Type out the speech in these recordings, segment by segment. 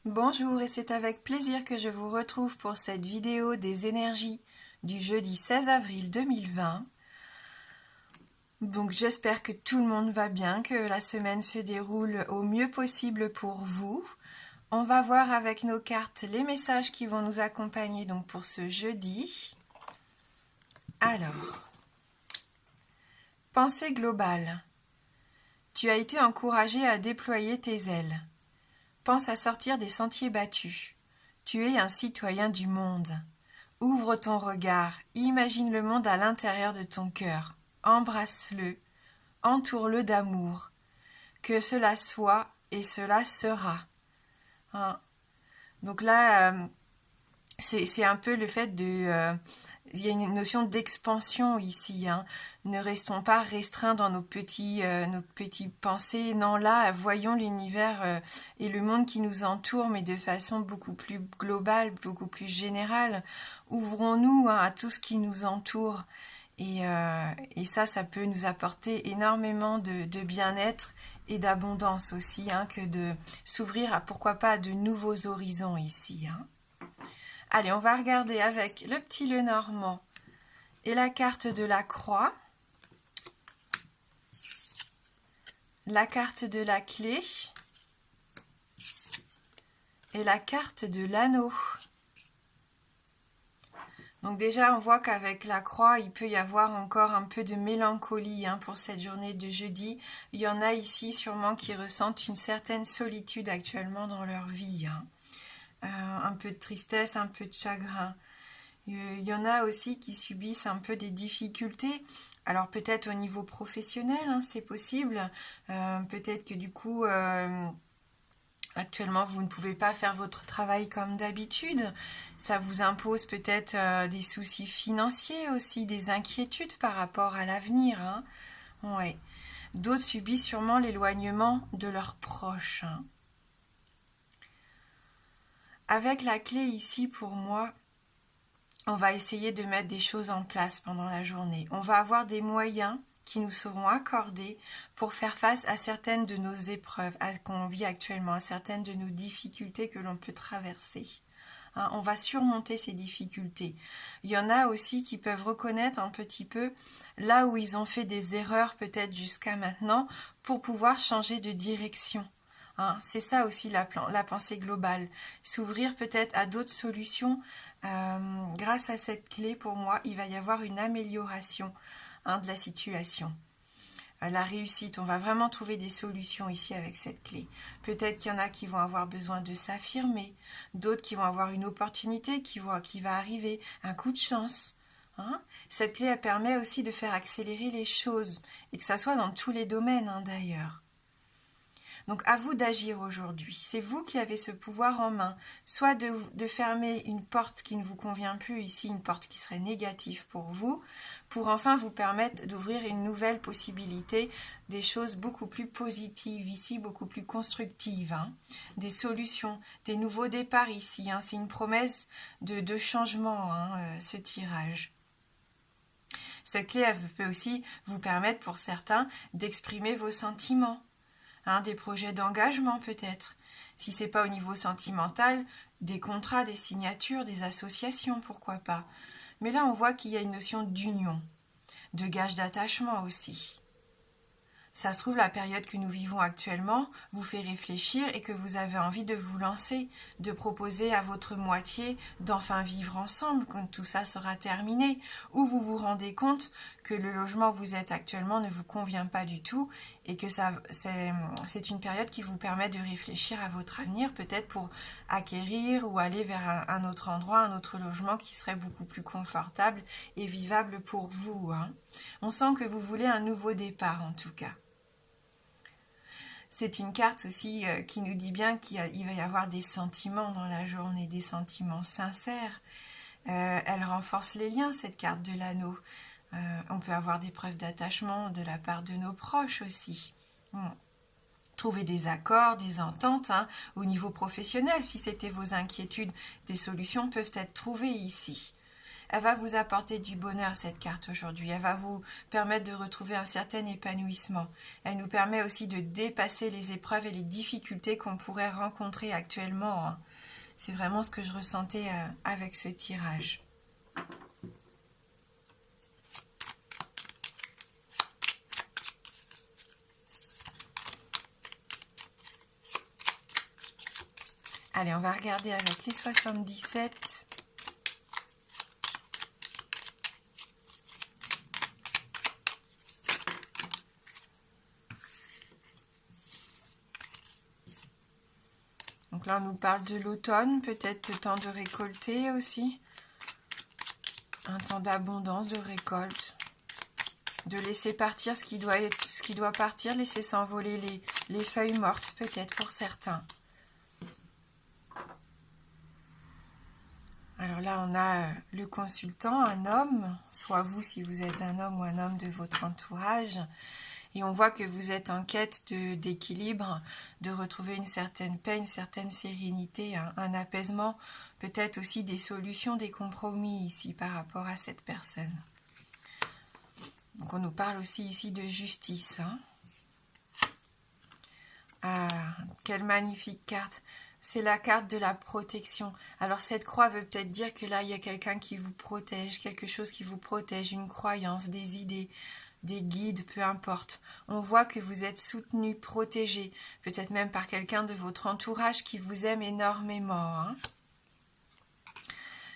Bonjour et c'est avec plaisir que je vous retrouve pour cette vidéo des énergies du jeudi 16 avril 2020. Donc j'espère que tout le monde va bien, que la semaine se déroule au mieux possible pour vous. On va voir avec nos cartes les messages qui vont nous accompagner donc pour ce jeudi. Alors, pensée globale. Tu as été encouragé à déployer tes ailes. Pense à sortir des sentiers battus. Tu es un citoyen du monde. Ouvre ton regard, imagine le monde à l'intérieur de ton cœur. Embrasse-le, entoure-le d'amour. Que cela soit et cela sera. Hein. Donc là, c'est un peu le fait de... il y a une notion d'expansion ici. Hein. Ne restons pas restreints dans nos petites pensées. Non, là, voyons l'univers et le monde qui nous entoure, mais de façon beaucoup plus globale, beaucoup plus générale. Ouvrons-nous à tout ce qui nous entoure. Et ça peut nous apporter énormément de bien-être et d'abondance aussi, hein, que de s'ouvrir à, pourquoi pas, à de nouveaux horizons ici. Hein. Allez, on va regarder avec le petit Lenormand et la carte de la croix, la carte de la clé et la carte de l'anneau. Donc déjà, on voit qu'avec la croix, il peut y avoir encore un peu de mélancolie hein, pour cette journée de jeudi. Il y en a ici sûrement qui ressentent une certaine solitude actuellement dans leur vie. Hein. Un peu de tristesse, un peu de chagrin. Il y en a aussi qui subissent un peu des difficultés. Alors peut-être au niveau professionnel, hein, c'est possible. Peut-être que du coup... actuellement, vous ne pouvez pas faire votre travail comme d'habitude. Ça vous impose peut-être des soucis financiers aussi, des inquiétudes par rapport à l'avenir. Hein. Ouais. D'autres subissent sûrement l'éloignement de leurs proches. Hein. Avec la clé ici, pour moi, on va essayer de mettre des choses en place pendant la journée. On va avoir des moyens qui nous seront accordés pour faire face à certaines de nos épreuves qu'on vit actuellement, à certaines de nos difficultés que l'on peut traverser. Hein, on va surmonter ces difficultés. Il y en a aussi qui peuvent reconnaître un petit peu là où ils ont fait des erreurs peut-être jusqu'à maintenant pour pouvoir changer de direction. Hein, c'est ça aussi la pensée globale. S'ouvrir peut-être à d'autres solutions. Grâce à cette clé, pour moi, il va y avoir une amélioration de la situation. La réussite, on va vraiment trouver des solutions ici avec cette clé. Peut-être qu'il y en a qui vont avoir besoin de s'affirmer, d'autres qui vont avoir une opportunité qui va arriver, un coup de chance. Hein. Cette clé, elle permet aussi de faire accélérer les choses, et que ça soit dans tous les domaines hein, d'ailleurs. Donc à vous d'agir aujourd'hui. C'est vous qui avez ce pouvoir en main, soit de fermer une porte qui ne vous convient plus, ici une porte qui serait négative pour vous, pour enfin vous permettre d'ouvrir une nouvelle possibilité, des choses beaucoup plus positives ici, beaucoup plus constructives, hein, des solutions, des nouveaux départs ici. Hein, c'est une promesse de changement, hein, ce tirage. Cette clé elle peut aussi vous permettre pour certains d'exprimer vos sentiments. Hein, des projets d'engagement peut-être. Si c'est pas au niveau sentimental, des contrats, des signatures, des associations, pourquoi pas. Mais là, on voit qu'il y a une notion d'union, de gage d'attachement aussi. Ça se trouve, la période que nous vivons actuellement vous fait réfléchir et que vous avez envie de vous lancer, de proposer à votre moitié d'enfin vivre ensemble quand tout ça sera terminé, ou vous vous rendez compte que le logement où vous êtes actuellement ne vous convient pas du tout et que c'est une période qui vous permet de réfléchir à votre avenir, peut-être pour acquérir ou aller vers un autre endroit, un autre logement qui serait beaucoup plus confortable et vivable pour vous. Hein. On sent que vous voulez un nouveau départ en tout cas. C'est une carte aussi qui nous dit bien qu'il va y avoir des sentiments dans la journée, des sentiments sincères. Elle renforce les liens, cette carte de l'anneau. On peut avoir des preuves d'attachement de la part de nos proches aussi. Trouver des accords, des ententes hein, au niveau professionnel. Si c'était vos inquiétudes, des solutions peuvent être trouvées ici. elle va vous apporter du bonheur, cette carte aujourd'hui. Elle va vous permettre de retrouver un certain épanouissement. Elle nous permet aussi de dépasser les épreuves et les difficultés qu'on pourrait rencontrer actuellement, hein. C'est vraiment ce que je ressentais avec ce tirage. Allez, on va regarder avec les 77. Donc là, on nous parle de l'automne, peut-être le temps de récolter aussi. Un temps d'abondance, de récolte. De laisser partir ce qui doit partir, laisser s'envoler les feuilles mortes, peut-être pour certains. Alors là, on a le consultant, un homme, soit vous si vous êtes un homme ou un homme de votre entourage. Et on voit que vous êtes en quête d'équilibre, de retrouver une certaine paix, une certaine sérénité, un apaisement, peut-être aussi des solutions, des compromis ici par rapport à cette personne. Donc on nous parle aussi ici de justice, hein. Ah, quelle magnifique carte! C'est la carte de la protection. Alors cette croix veut peut-être dire que là, il y a quelqu'un qui vous protège, quelque chose qui vous protège, une croyance, des idées, des guides, peu importe. On voit que vous êtes soutenu, protégé, peut-être même par quelqu'un de votre entourage qui vous aime énormément, hein.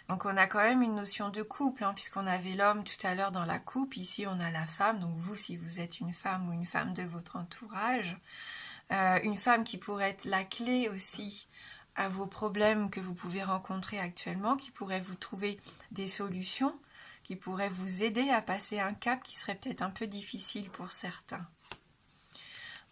Donc on a quand même une notion de couple, hein, puisqu'on avait l'homme tout à l'heure dans la coupe. Ici, on a la femme. Donc vous, si vous êtes une femme ou une femme de votre entourage, une femme qui pourrait être la clé aussi à vos problèmes que vous pouvez rencontrer actuellement, qui pourrait vous trouver des solutions, qui pourrait vous aider à passer un cap qui serait peut-être un peu difficile pour certains.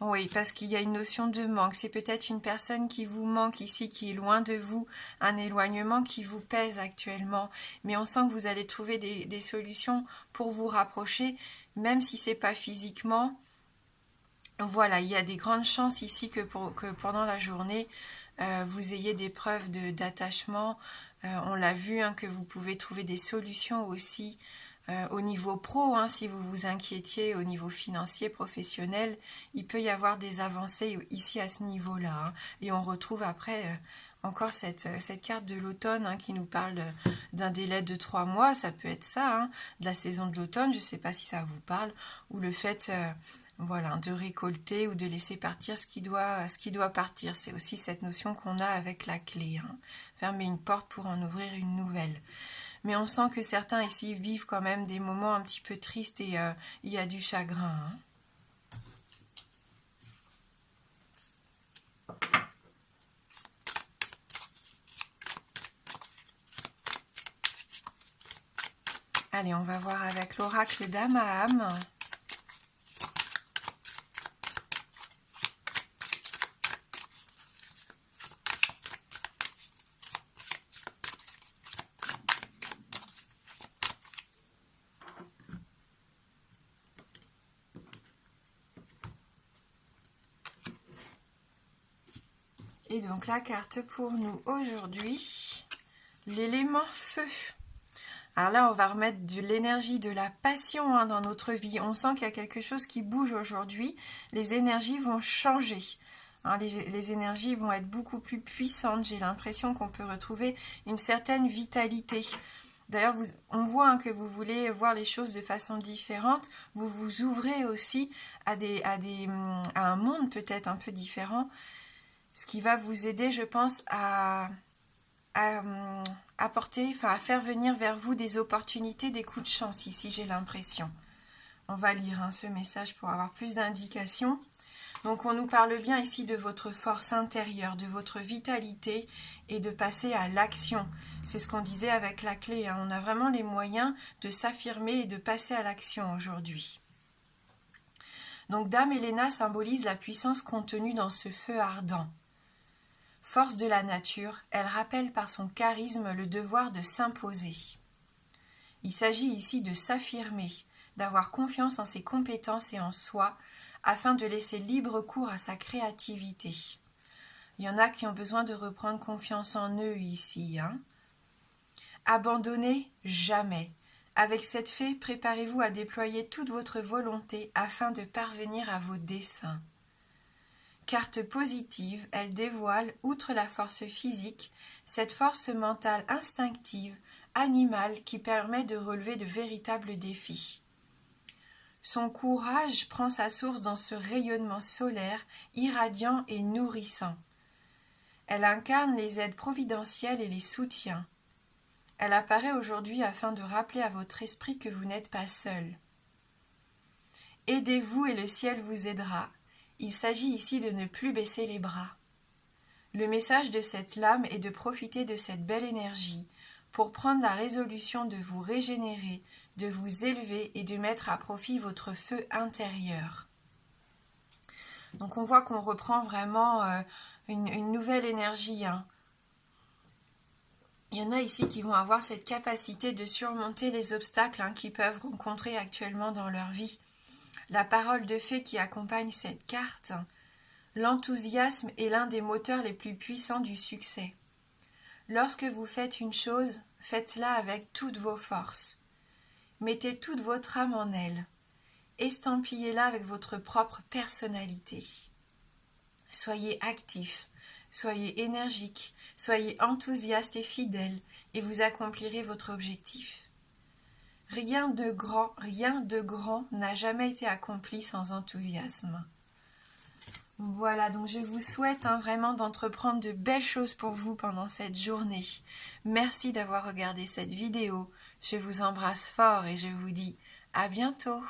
Oui, parce qu'il y a une notion de manque. C'est peut-être une personne qui vous manque ici, qui est loin de vous, un éloignement qui vous pèse actuellement. Mais on sent que vous allez trouver des solutions pour vous rapprocher, même si c'est pas physiquement. Voilà, il y a des grandes chances ici que pendant la journée, vous ayez des preuves d'attachement. On l'a vu, hein, que vous pouvez trouver des solutions aussi au niveau pro, hein, si vous vous inquiétiez au niveau financier, professionnel. Il peut y avoir des avancées ici à ce niveau-là, hein. Et on retrouve après encore cette carte de l'automne, hein, qui nous parle d'un délai de 3 mois. Ça peut être ça, hein, de la saison de l'automne. Je ne sais pas si ça vous parle. Ou le fait... voilà, de récolter ou de laisser partir ce qui doit partir. C'est aussi cette notion qu'on a avec la clé, hein. Fermer une porte pour en ouvrir une nouvelle. Mais on sent que certains ici vivent quand même des moments un petit peu tristes et il y a du chagrin, hein. Allez, on va voir avec l'oracle d'Amaham. Et donc la carte pour nous aujourd'hui, l'élément feu. Alors là, on va remettre de l'énergie, de la passion, hein, dans notre vie. On sent qu'il y a quelque chose qui bouge aujourd'hui. Les énergies vont changer, hein, les énergies vont être beaucoup plus puissantes. J'ai l'impression qu'on peut retrouver une certaine vitalité. D'ailleurs, on voit, hein, que vous voulez voir les choses de façon différente. Vous vous ouvrez aussi à un monde peut-être un peu différent. Ce qui va vous aider, je pense, à faire venir vers vous des opportunités, des coups de chance. Ici, j'ai l'impression. On va lire, hein, ce message pour avoir plus d'indications. Donc, on nous parle bien ici de votre force intérieure, de votre vitalité et de passer à l'action. C'est ce qu'on disait avec la clé, hein. On a vraiment les moyens de s'affirmer et de passer à l'action aujourd'hui. Donc, Dame Helena symbolise la puissance contenue dans ce feu ardent. Force de la nature, elle rappelle par son charisme le devoir de s'imposer. Il s'agit ici de s'affirmer, d'avoir confiance en ses compétences et en soi, afin de laisser libre cours à sa créativité. Il y en a qui ont besoin de reprendre confiance en eux ici, hein. Abandonnez jamais. Avec cette fée, préparez-vous à déployer toute votre volonté afin de parvenir à vos desseins. Carte positive, elle dévoile, outre la force physique, cette force mentale instinctive, animale qui permet de relever de véritables défis. Son courage prend sa source dans ce rayonnement solaire, irradiant et nourrissant. Elle incarne les aides providentielles et les soutiens. Elle apparaît aujourd'hui afin de rappeler à votre esprit que vous n'êtes pas seul. Aidez-vous et le ciel vous aidera. Il s'agit ici de ne plus baisser les bras. Le message de cette lame est de profiter de cette belle énergie pour prendre la résolution de vous régénérer, de vous élever et de mettre à profit votre feu intérieur. Donc on voit qu'on reprend vraiment une nouvelle énergie. Il y en a ici qui vont avoir cette capacité de surmonter les obstacles qu'ils peuvent rencontrer actuellement dans leur vie. La parole de fée qui accompagne cette carte, l'enthousiasme est l'un des moteurs les plus puissants du succès. Lorsque vous faites une chose, faites-la avec toutes vos forces. Mettez toute votre âme en elle. Estampillez-la avec votre propre personnalité. Soyez actif, soyez énergique, soyez enthousiaste et fidèle, et vous accomplirez votre objectif. Rien de grand n'a jamais été accompli sans enthousiasme. Voilà, donc je vous souhaite vraiment d'entreprendre de belles choses pour vous pendant cette journée. Merci d'avoir regardé cette vidéo. Je vous embrasse fort et je vous dis à bientôt.